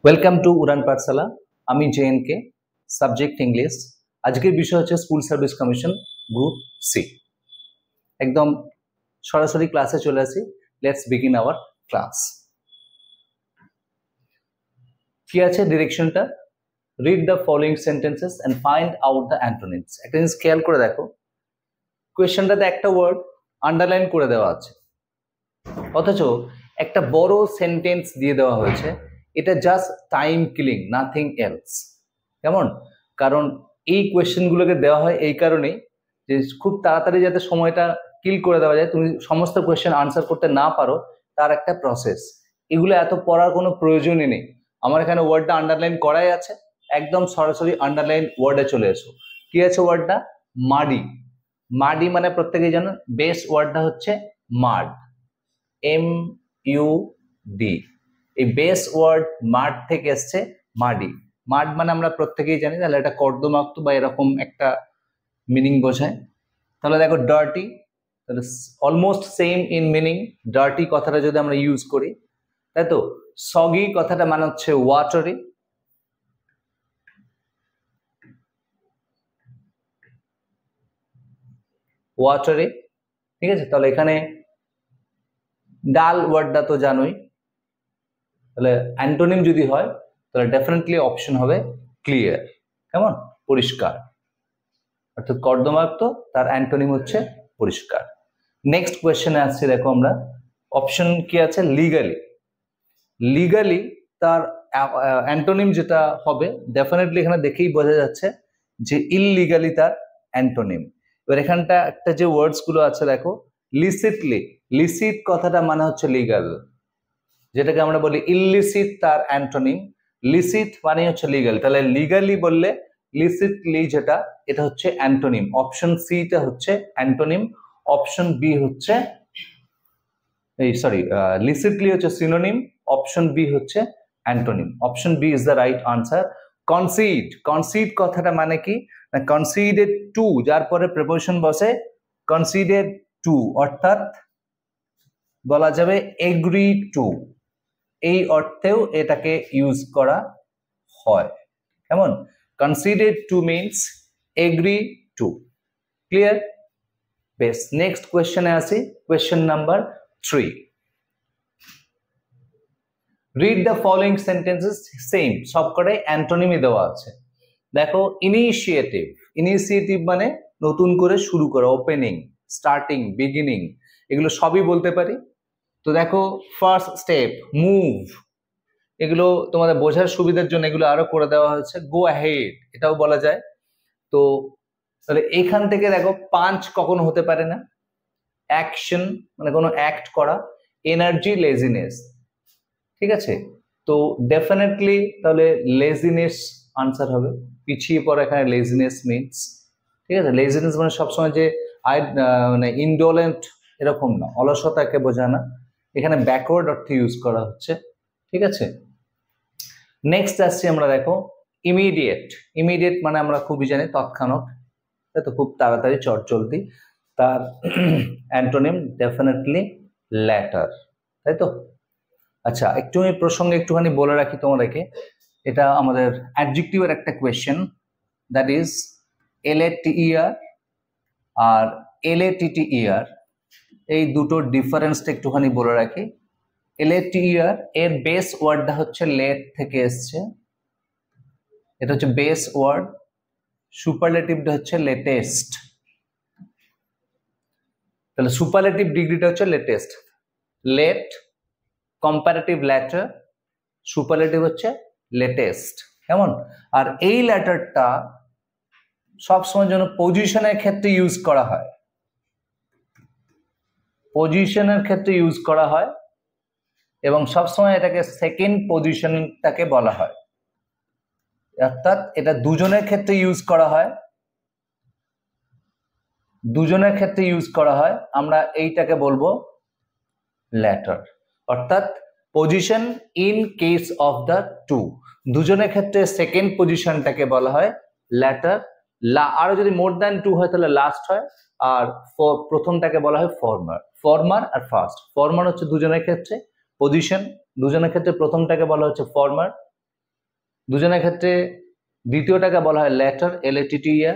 Welcome to উড়ান পাঠশালা। আমি জেএনকে, subject English. আজকের বিষয় হচ্ছে school service commission group C. একদম সরাসরি ক্লাসে চলে আসি। Let's begin our class. কি আছে ডিরেকশনটা? Read the following sentences and find out the antonyms. একটা জিনিস খেয়াল করে দেখো, কোয়েশ্চেনটাতে একটা ওয়ার্ড আন্ডারলাইন করে দেওয়া আছে, অথচ একটা বড় সেন্টেন্স দিয়ে দেওয়া হয়েছে। এটা just time killing, nothing else. কেমন? কারণ এই কোয়েশ্চেনগুলোকে দেওয়া হয় এই কারণেই যে খুব তাড়াতাড়ি যাতে সময়টা কিল করে দেওয়া যায়, তুমি সমস্ত কোয়েশ্চেন আনসার করতে না পারো, তার একটা প্রসেস। এগুলো এত পড়ার কোনো প্রয়োজনই নেই। আমার এখানে ওয়ার্ডটা আন্ডারলাইন করাই আছে, একদম সরাসরি আন্ডারলাইন ওয়ার্ডে চলে এসো। কি আছে ওয়ার্ডটা? মাডি। মাডি মানে প্রত্যেকেই জানো, বেস ওয়ার্ডটা হচ্ছে মাড, MUD। এই বেস ওয়ার্ড মাড থেকে এসছে মাডি। মাড মানে আমরা প্রত্যেকেই জানি, তাহলে এটা কর্দমাক্ত বা এরকম একটা মিনিং বোঝায়। তাহলে দেখো ডার্টি, তাহলে almost same in meaning. Dirty কথাটা যদি আমরা ইউজ করি, তাই তো। সগি কথাটা মানে হচ্ছে ওয়াটারি। ওয়াটারি, ঠিক আছে। তাহলে এখানে ডাল ওয়ার্ডটা তো জানোই, তাহলে অ্যান্টোনিম যদি হয় তাহলে ডেফিনেটলি অপশন হবে ক্লিয়ার। কেমন? পরিষ্কার। অর্থাৎ কর্দমাক্ত, তার অ্যান্টোনিম হচ্ছে পরিষ্কার। নেক্সট কোয়েশ্চেনে আসছি, দেখো আমরা অপশন কি আছে? লিগালি। লিগালি তার অ্যান্টোনিম যেটা হবে, ডেফিনেটলি এখানে দেখেই বোঝা যাচ্ছে যে ইললিগালি তার অ্যান্টোনিম। এবার এখানটা একটা যে ওয়ার্ডস গুলো আছে দেখো, লিসিটলি। লিসিট কথাটা মানে হচ্ছে লিগাল, যেটাকে আমরা বলি ইললিসিট, তার অ্যান্টোনিম। লিসিট মানে হচ্ছে লিগাল, তাহলে লিগালি বললে লিসিটলি যেটা, এটা হচ্ছে অ্যান্টোনিম। অপশন সি টা হচ্ছে অ্যান্টোনিম, অপশন বি হচ্ছে লিসিটলি হচ্ছে সিনোনিম, অপশন বি হচ্ছে antonym. Option B is the right answer. Concede. Concede কথাটা মানে কি? কনসিডেড টু, যার পরে প্রিপোজিশন বসে কনসিডেড টু, অর্থাৎ বলা যাবে এগ্রি টু, এই অর্থেও এটাকে ইউজ করা হয়। কেমন? Conceded to means agree to. Clear? বেশ, নেক্সট কোয়েশ্চেনে আসি। Question number 3। Read the following sentences. Same, সবকটাই অ্যান্টোনিমই দেওয়া আছে। দেখো, ইনিশিয়েটিভ। ইনিশিয়েটিভ মানে নতুন করে শুরু করা, ওপেনিং, স্টার্টিং, বিগিনিং, এগুলো সবই বলতে পারি। তো দেখো, ফার্স্ট স্টেপ, মুভ, এগুলো তোমাদের বোঝার সুবিধার জন্য এগুলো আরো করে দেওয়া হয়েছে। গো অ্যাহেড, এটাও বলা যায়। তো তাহলে এখান থেকে দেখো, পাঞ্চ কখনো হতে পারে না। অ্যাকশন মানে কোনো অ্যাক্ট করা। এনার্জি, লেজিনেস, ঠিক আছে। তো ডেফিনেটলি তাহলে লেজিনেস আনসার হবে। পিছিয়ে পড়া, এখানে লেজিনেস মিনস, ঠিক আছে। লেজিনেস মানে সবসময় যে মানে ইনডোলেন্ট এরকম না, অলসতাকে বোঝায় না, এখানে ব্যাকওয়ার্ড অর্থে ইউজ করা হচ্ছে, ঠিক আছে। নেক্সট আসছি আমরা, দেখো ইমিডিয়েট। ইমিডিয়েট মানে আমরা খুবই জানি তৎক্ষণাৎ, তাই তো, খুব তাড়াতাড়ি, চটজলদি। তার অ্যান্টোনিম ডেফিনেটলি ল্যাটার, তাই তো। আচ্ছা, একটু এই প্রসঙ্গে একটুখানি বলে রাখি তোমাদেরকে, এটা আমাদের অ্যাডজেক্টিভের একটা কোয়েশ্চেন, দ্যাট ইজ LATER আর LATTER, এই দুটোর ডিফারেন্সটা একটুখানি বলে রাখি। LATER এর বেস ওয়ার্ডটা হচ্ছে লেট থেকে এসছে, এটা হচ্ছে বেস ওয়ার্ড। সুপারলেটিভটা হচ্ছে লেটেস্ট, তাহলে সুপারলেটিভ ডিগ্রিটা হচ্ছে latest. Late, comparative latter, superlative হচ্ছে লেটেস্ট। কেমন? আর এই ল্যাটারটা সবসময় যেন পজিশনের ক্ষেত্রে ইউজ করা হয়, পজিশনের ক্ষেত্রে ইউজ করা হয়, এবং সবসময় এটাকে সেকেন্ড পজিশনটাকে বলা হয়। অর্থাৎ এটা দুজনের ক্ষেত্রে ইউজ করা হয়, দুজনের ক্ষেত্রে ইউজ করা হয়। আমরা এইটাকে বলবো ল্যাটার, অর্থাৎ position in case of the two. দুজনের ক্ষেত্রে সেকেন্ড পজিশনটাকে বলা হয় ল্যাটার। আরো যদি মোর দ্যান টু হয় তাহলে লাস্ট হয়, আর প্রথমটাকে বলা হয় ফর্মার। ফর্মার আর ফার্স্ট। ফর্মার হচ্ছে দুজনের ক্ষেত্রে, পজিশন দুজনের ক্ষেত্রে প্রথমটাকে বলা হচ্ছে ফর্মার, দুজনের ক্ষেত্রে দ্বিতীয়টাকে বলা হয় ল্যাটার, LATTER,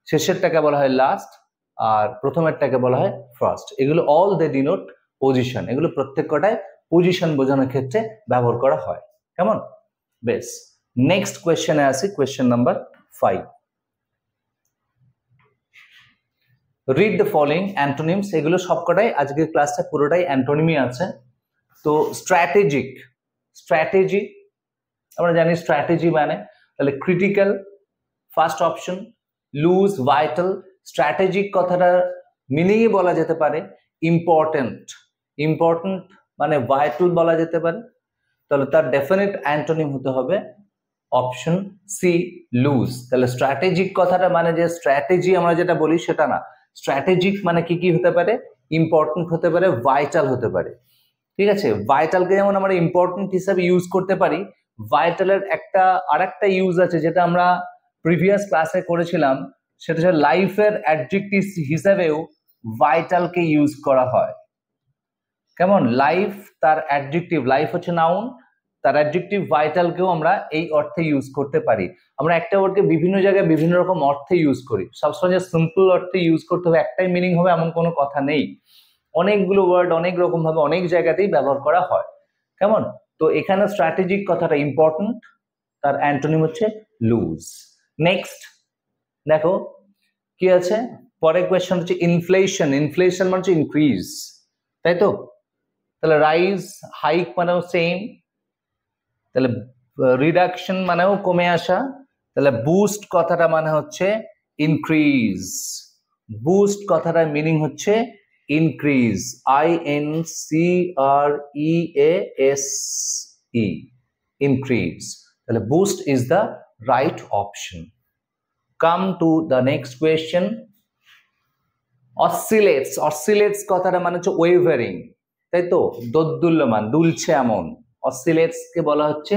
শেষেরটাকে বলা হয় লাস্ট, আর প্রথমেরটাকে বলা হয় ফার্স্ট। এগুলো অল দে ডিনোট পজিশন, এগুলো প্রত্যেকটাই পজিশন বোঝানোর ক্ষেত্রে ব্যবহার করা হয়। কেমন? বেশ, নেক্সট কোয়েশ্চেনে আসি, question number 5। Read the following antonyms. এগুলো সবকটাই আজকের ক্লাসটা পুরোটাই অ্যান্টোনিমই আছে। তো স্ট্র্যাটেজিক, স্ট্র্যাটেজি আমরা জানি স্ট্র্যাটেজি মানে, তাহলে critical first option, loose, vital. Strategic কথাটার মিনিংই বলা যেতে পারে ইম্পর্টেন্ট, ইম্পর্টেন্ট মানে ভাইটাল বলা যেতে পারে। তাহলে তার ডেফিনেট অ্যান্টোনিম হতে হবে অপশন সি, লুজ। তাহলে স্ট্র্যাটেজিক কথাটা মানে যে স্ট্র্যাটেজি আমরা যেটা বলি সেটা না, স্ট্র্যাটেজিক মানে কি কি হতে পারে, ইম্পর্টেন্ট হতে পারে, ভাইটাল হতে পারে। ঠিক আছে, ভাইটালকে যেমন আমরা ইম্পর্টেন্ট হিসাবে ইউজ করতে পারি, ভাইটালের একটা আরেকটা ইউজ আছে যেটা আমরা প্রিভিয়াস ক্লাসে করেছিলাম, সেটা হচ্ছে লাইফের অ্যাডজেক্টিভ হিসাবেও ভাইটালকে ইউজ করা হয়। কেমন? লাইফ তার অ্যাডজেক্টিভ, লাইফ হচ্ছে নাউন, তার অ্যাডজেক্টিভ ভাইটালকেও আমরা এই অর্থে ইউজ করতে পারি। আমরা একটা ওয়ার্ডকে বিভিন্ন জায়গায় বিভিন্ন রকম অর্থে ইউজ করি, সবসময় যে সিম্পল অর্থে ইউজ করতে হবে একটাই মিনিং হবে এমন কোনো কথা নেই। অনেকগুলো ওয়ার্ড অনেক রকম ভাবে অনেক জায়গাতেই ব্যবহার করা হয়। কেমন? তো এখানে স্ট্র্যাটেজিক কথাটা ইম্পর্টেন্ট, তার অ্যান্টোনিম হচ্ছে লুজ। নেক্সট দেখো কি আছে, পরের কোয়েশ্চেন হচ্ছে ইনফ্লেশন। ইনফ্লেশন মানে হচ্ছে ইনক্রিজ, তাই তো? তাহলে রাইজ, হাইক মানেও সেম, তাহলে রিডাকশন মানেও কমে আসা, তাহলে বুস্ট কথাটা মানে হচ্ছে ইনক্রিজ। বুস্ট কথাটার মিনিং হচ্ছে ইনক্রিজ, INCREASE, ইনক্রিজ। তাহলে boost is the right option. Come to the next question, oscillates. Oscillates কথাটা মানে হচ্ছে ওয়েভারিং, তাই তো? দোদুল্যমান, দুলছে এমন। অসিলেটস কে বলা হচ্ছে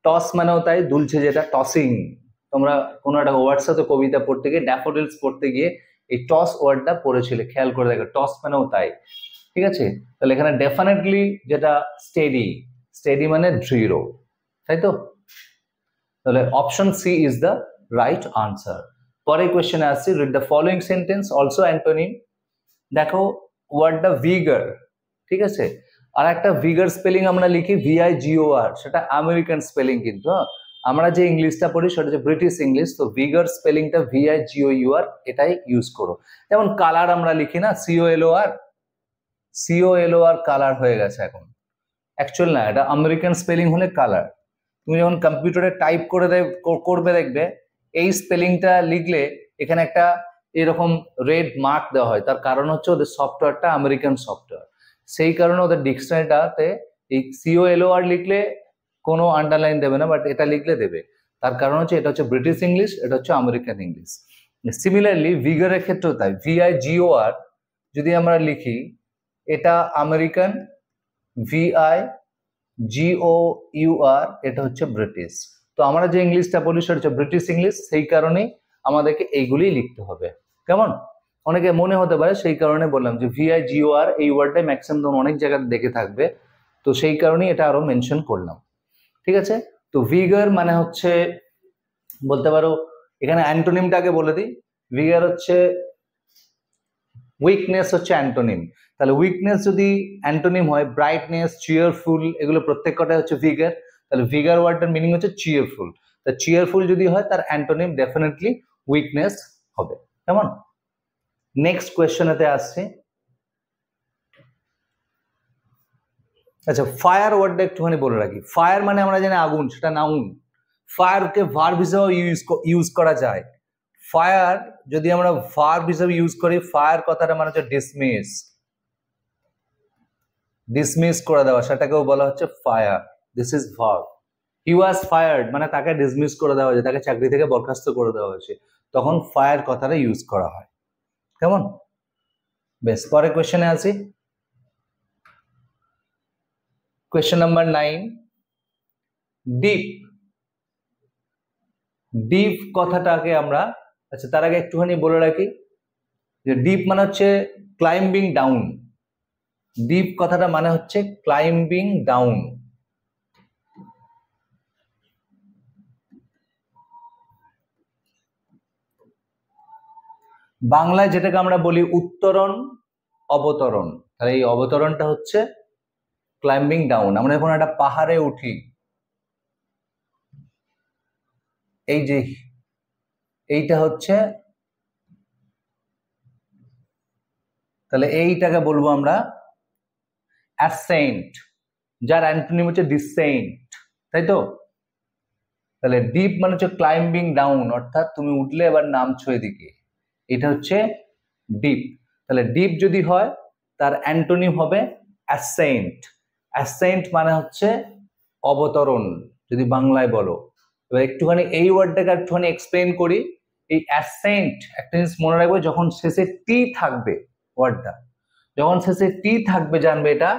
টস মানেও তাই, দুলছে যেটা, টসিং। তোমরা কোনো একটা ওয়ার্ডস সাথে কবিতা পড়তে গিয়ে, ড্যাফোডিলস পড়তে গিয়ে এই টস ওয়ার্ডটা পড়েছিলে, খেয়াল করে দেখো, টস মানেও তাই। ঠিক আছে, তাহলে এখানে ডেফিনেটলি যেটা স্টেডি, স্টেডি মানে দৃঢ়, তাই তো? তাহলে option C is the right answer. পরের কোয়েশ্চেনে আসছি, read the following sentence, also antonym. দেখো ওয়ার্ডটা ভিগার, ঠিক আছে, আর একটা ভিগার স্পেলিং আমরা লিখি VIGOR, সেটা আমেরিকান স্পেলিং, কিন্তু আমরা যে ইংলিশটা পড়ি সেটা হচ্ছে ব্রিটিশ ইংলিশ। তো ভিগার স্পেলিংটা VIGOUR, এটাই ইউজ করো। যেমন কালার আমরা লিখি না COLOR, COLOR কালার হয়ে গেছে এখন, অ্যাকচুয়াল না, এটা আমেরিকান স্পেলিং হলে কালার। তুমি যখন কম্পিউটারে টাইপ করবে দেখবে এই স্পেলিংটা লিখলে এখানে একটা এরকম রেড মার্ক দেওয়া হয়, তার কারণ হচ্ছে ওদের সফটওয়্যারটা আমেরিকান সফটওয়্যার, সেই কারণে ওদের ডিকশনারিটাতে এই COLOR লিখলে কোনো আন্ডারলাইন দেবে না, বাট এটা লিখলে দেবে। তার কারণ হচ্ছে এটা হচ্ছে ব্রিটিশ ইংলিশ, এটা হচ্ছে আমেরিকান ইংলিশ। সিমিলারলি ভিগারের ক্ষেত্রেও তাই, VIGOR যদি আমরা লিখি, এটা আমেরিকান, VIGOUR এটা হচ্ছে ব্রিটিশ। তো আমরা যে ইংলিশটা বলি সেটা হচ্ছে ব্রিটিশ ইংলিশ, সেই কারণেই আমাদেরকে এইগুলি লিখতে হবে। কেমন? অনেকে মনে হতে পারে, সেই কারণে বললাম যে VIGOR এই ওয়ার্ডটাই ম্যাক্সিমাম অনেক জায়গায় দেখে থাকবে, তো সেই কারণেই এটা আরো মেনশন করলাম। ঠিক আছে, তো ভিগার মানে হচ্ছে বলতে পারো, এখানে অ্যান্টোনিমটা আগে বলে দিই। ভিগার হচ্ছে উইকনেস, হচ্ছে অ্যান্টোনিম। তাহলে উইকনেস যদি অ্যান্টোনিম হয়, ব্রাইটনেস, চিয়ারফুল, এগুলো প্রত্যেক কটাই হচ্ছে ভিগার। তাহলে ভিগার ওয়ার্ডটার মিনিং হচ্ছে চিয়ারফুল। তা চিয়ারফুল যদি হয় তার অ্যান্টোনিম ডেফিনেটলি উইকনেস হবে। কেমন? নেক্সট কোয়েশ্চেনেতে আসছে। আচ্ছা, ফায়ার ওয়ার্ডটা একটুখানি বলে রাখি। ফায়ার মানে আমরা জানি আগুন, সেটা নাউন। ফায়ারকে ভার্ব হিসেবে ইউজ করা যায়। ফায়ার যদি আমরা ভার্ব হিসেবে ইউজ করি, ফায়ার কথাটা মানে হচ্ছে ডিসমিস, ডিসমিস করে দেওয়া, সেটাকেও বলা হচ্ছে fire. This is verb. He was fired মানে তাকে ডিসমিস করে দেওয়া হয়েছে, তাকে চাকরি থেকে বরখাস্ত করে দেওয়া হয়েছে, তখন ফায়ার কথাটা ইউজ করা হয়। কেমন? বেশ, পরে কোয়েশ্চেনে আসি। Question number 9, deep. ডিপ কথাটাকে আমরা, আচ্ছা তার আগে একটুখানি বলে রাখি যে ডিপ মানে হচ্ছে ক্লাইম্বিং ডাউন। ডিপ কথাটা মানে হচ্ছে ক্লাইম্বিং ডাউন। বাংলায় যেটাকে আমরা বলি উত্তরণ, অবতরণ। তাহলে এই অবতরণটা হচ্ছে ক্লাইম্বিং ডাউন। আমরা যখন একটা পাহাড়ে উঠি, এই যে এইটা হচ্ছে, তাহলে এইটাকে বলবো আমরা অ্যাসেন্ট, যার অ্যান্টোনিম হচ্ছে ডিসেন্ট, তাই তো? তাহলে ডিপ মানে হচ্ছে ক্লাইম্বিং ডাউন, অর্থাৎ তুমি উঠলে এবার নামছো এদিকে, এটা হচ্ছে ডিপ। তাহলে ডিপ যদি হয় তার অ্যান্টোনিম হবে অ্যাসেন্ট। অ্যাসেন্ট মানে হচ্ছে অবতরণ যদি বাংলায় বলো। এবার একটুখানি এই ওয়ার্ডটাকে একটুখানি এক্সপ্লেন করি। এই অ্যাসেন্ট একটা জিনিস মনে রাখবে, যখন শেষে টি থাকবে, ওয়ার্ডটা যখন শেষে টি থাকবে জানবে এটা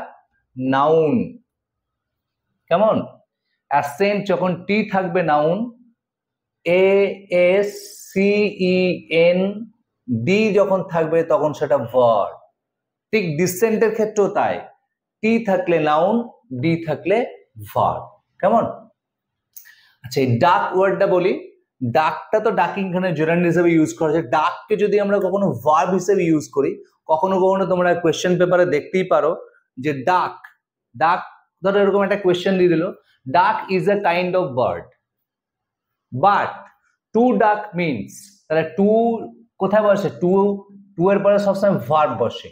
নাউন। কেমন? অ্যাসেন্ট যখন টি থাকবে নাউন, ASCEN ডি যখন থাকবে তখন সেটা ভার্ব। ঠিক ডিসেন্টের ক্ষেত্রেও তাই, টি থাকলে নাউন, ডি থাকলে ভার্ব। কেমন? আচ্ছা, এই ডাক ওয়ার্ডটা বলি। ডাকটা তো ডাকিং খানে জেরান্ড হিসেবে ইউজ করা যায়। ডাককে যদি আমরা কখনো ভার্ব হিসেবে ইউজ করি, কখনো কখনো তোমরা কোয়েশ্চেন পেপারে দেখতেই পারো যে ডাক, ডাক ধরো এরকম একটা কোয়েশ্চেন দিয়ে দিল, duck is a kind of bird, but two duck means, তাহলে টু কোথায় বসে? টু এর পরে সবসময় ভার্ব বসে।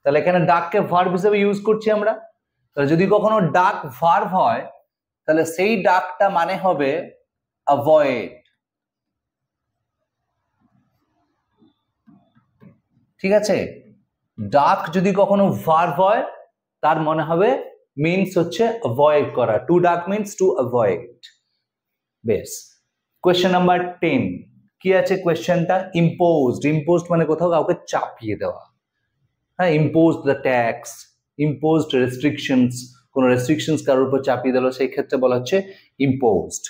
তাহলে এখানে ডাককে ভার্ব হিসেবে ইউজ করছি আমরা। তাহলে যদি কখনো ডাক ভার্ব হয়, তাহলে সেই ডাকটা মানে হবে অ্যাভয়েড। ঠিক আছে? ডাক যদি কখনো ভার্ব হয় তার মনে হবে, মিনস হচ্ছে অ্যাভয়েড করা। Two duck means to avoid. বেশ, কোয়েশ্চেন নাম্বার 10 কি আছে কোয়েশ্চেনটা? ইম্পোজড। ইম্পোজড মানে কোথাও কাউকে চাপিয়ে দেওয়া। হ্যাঁ, imposed the tax, imposed restrictions, কোন রেস্ট্রিকশনস কারোর উপর চাপিয়ে দিল, সেই ক্ষেত্রে বলা হচ্ছে ইম্পোজড।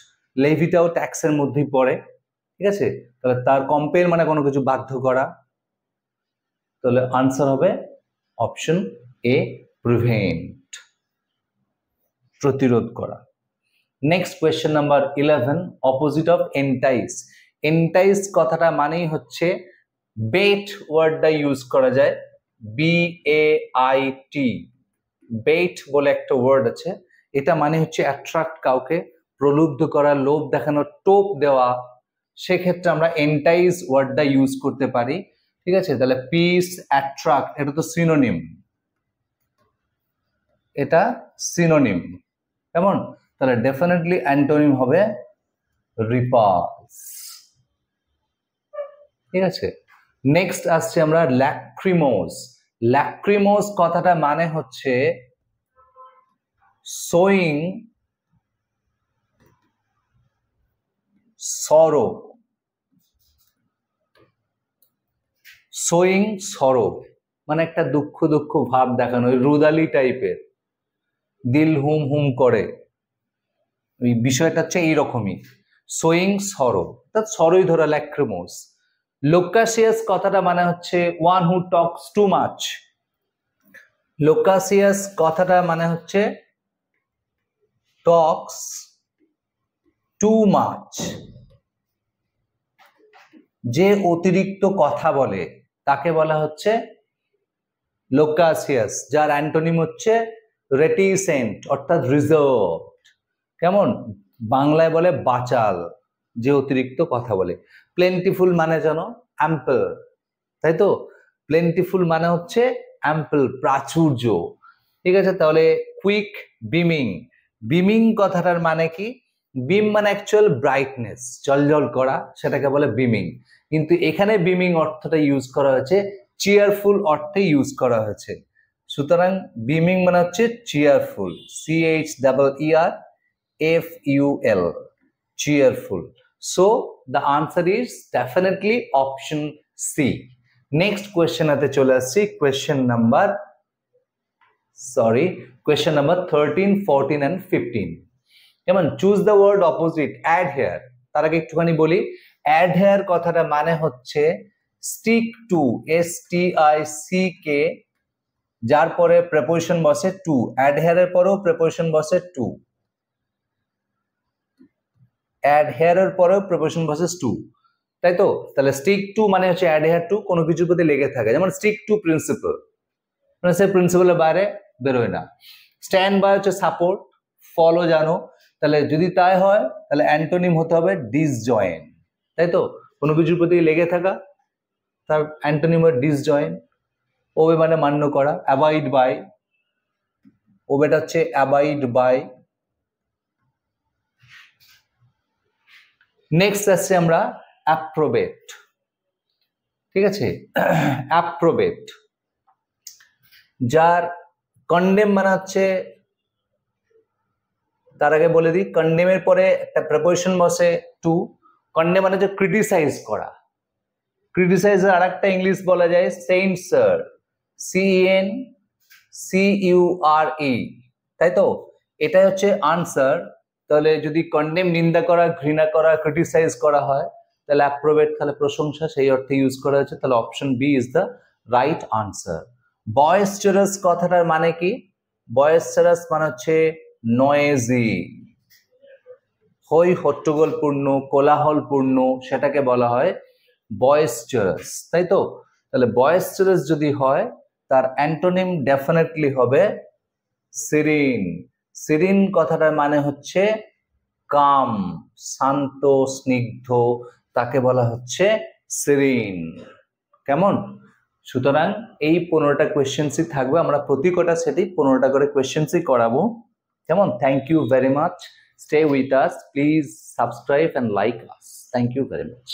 লেভিটাও ট্যাক্সের মধ্যেই পড়ে। ঠিক আছে? তাহলে তার কম্পেল মানে কোনো কিছু বাধ্য করা। তাহলে আনসার হবে অপশন এ, প্রিভেন্ট, প্রতিরোধ করা। Next question number 11, opposite of entice. Entice কথাটা মানেই হচ্ছে বেট, ওয়ার্ডটা ইউজ করা যায় BAIT, বেট বলে একটা ওয়ার্ড আছে। এটা মানে হচ্ছে অ্যাট্রাক্ট, কাউকে প্রলুব্ধ করা, লোভ দেখানো, টোপ দেওয়া। সেক্ষেত্রে আমরা এন্টাইস ওয়ার্ডটা ইউজ করতে পারি। ঠিক আছে? তাহলে পিস, অ্যাট্রাক্ট, এটা তো সিনোনিম, এটা সিনোনিম। কেমন? তাহলে ডেফিনেটলি অ্যান্টোনিম হবে রিপালস। ঠিক আছে? নেক্সট আসছে আমরা ল্যাক্রিমোজ। ল্যাক্রিমোজ কথাটা মানে হচ্ছে শোয়িং সরো, শোয়িং সরো মানে একটা দুঃখ দুঃখ ভাব দেখানো, রুদালি টাইপের, দিল হুম হুম করে, ওই বিষয়টা হচ্ছে এইরকমই, শোয়িং সরো, অর্থাৎ সরোই ধরা ল্যাক্রিমোজ। লোকাসিয়াস কথাটা মানে হচ্ছে one who talks too much. Loquacious কথাটা মানে হচ্ছে টকস টু মাচ, যে অতিরিক্ত কথা বলে তাকে বলা হচ্ছে লোকাসিয়াস, যার অ্যান্টোনিম হচ্ছে রেটিসেন্ট অর্থাৎ রিজার্ভড। কেমন? বাংলায় বলে বাচাল, যে অতিরিক্ত কথা বলে। প্লেন্টিফুল মানে জানো? অ্যাম্পল, তাই তো? প্লেন্টিফুল মানে হচ্ছে অ্যাম্পল, প্রাচুর্য। ঠিক আছে? তাহলে কুইক বিমিং। বিমিং কথাটার মানে কি? বিম মানে অ্যাকচুয়াল ব্রাইটনেস, জলজল করা, সেটাকে বলে বিমিং। কিন্তু এখানে বিমিং অর্থটা ইউজ করা হয়েছে চিয়ারফুল অর্থে ইউজ করা হয়েছে। সুতরাং বিমিং মানে হচ্ছে cheerful, CHEERFUL, cheerful. So the answer is definitely option C. Next question আতে চলে আসছি, question number 13, 14 and 15. যেমন choose the word opposite, adhere। তার আগে একটুখানি বলি, adhere কথাটা মানে হচ্ছে stick to, STICK, যার পরে preposition বসে to, adhere এর পরেও preposition বসে to, adhere এর পরেও preposition বসে to। তাই তো? তাহলে স্টিক টু মানে হচ্ছে অ্যাডহেয়ার টু, কোনো কিছুর প্রতি লেগে থাকে, যেমন স্টিক টু প্রিন্সিপাল, মানে সে প্রিন্সিপালের বাইরে বেরোয় না। স্ট্যান্ড বাই হচ্ছে সাপোর্ট, ফলো জানো, তাহলে যদি তাই হয় তাহলে অ্যান্টোনিম হতে হবে ডিসজয়েন্ট, তাই তো? কোনো কিছুর প্রতি লেগে থাকা, তার অ্যান্টোনিম হয় ডিসজয়েন্ট। ওবে মানে মান্য করা, অ্যাভয়েড বাই, ওবেটা হচ্ছে অ্যাভয়েড বাই। নেক্সট আসছে আমরা অ্যাপ্রোবেট, ঠিক আছে? অ্যাপ্রোবেট, যার কন্ডেম মানে হচ্ছে, তার আগে বলে দিই কন্ডেমের পরে একটা প্রিপোজিশন বসে টু। কন্ডেম মানে হচ্ছে ক্রিটিসাইজ করা, ক্রিটিসাইজের আর একটা ইংলিশ বলা যায় সেন্সার, CENCURE, তাই তো? এটাই হচ্ছে আনসার। তাহলে যদি কন্ডেম নিন্দা করা, ঘৃণা করা, ক্রিটিসাইজ করা হয়, তাহলে অ্যাপ্রোবেট তাহলে প্রশংসা, সেই অর্থে ইউজ করা হয়েছে, তাহলে option B is the right answer. Boisterous কথাটার মানে কি? বয়েস্টারাস মানে হচ্ছে নয়েজি, হই হট্টগোলপূর্ণ, কোলাহলপূর্ণ, সেটাকে বলা হয় বয়েস্টারাস, তাই তো? তাহলে বয়েস্টারাস যদি হয় তার অ্যান্টোনিম ডেফিনেটলি হবে সিরিন। সিরিন কথাটার মানে হচ্ছে কাম, শান্ত, স্নিগ্ধ, তাকে বলা হচ্ছে সিরিন। কেমন? সুতরাং এই 15টা কোয়েশ্চেন্সই থাকবে, আমরা প্রতি কটা সেটি 15টা করে কোয়েশ্চেন্সই করাবো। কেমন? Thank you very much, stay with us, please subscribe and like us, thank you very much.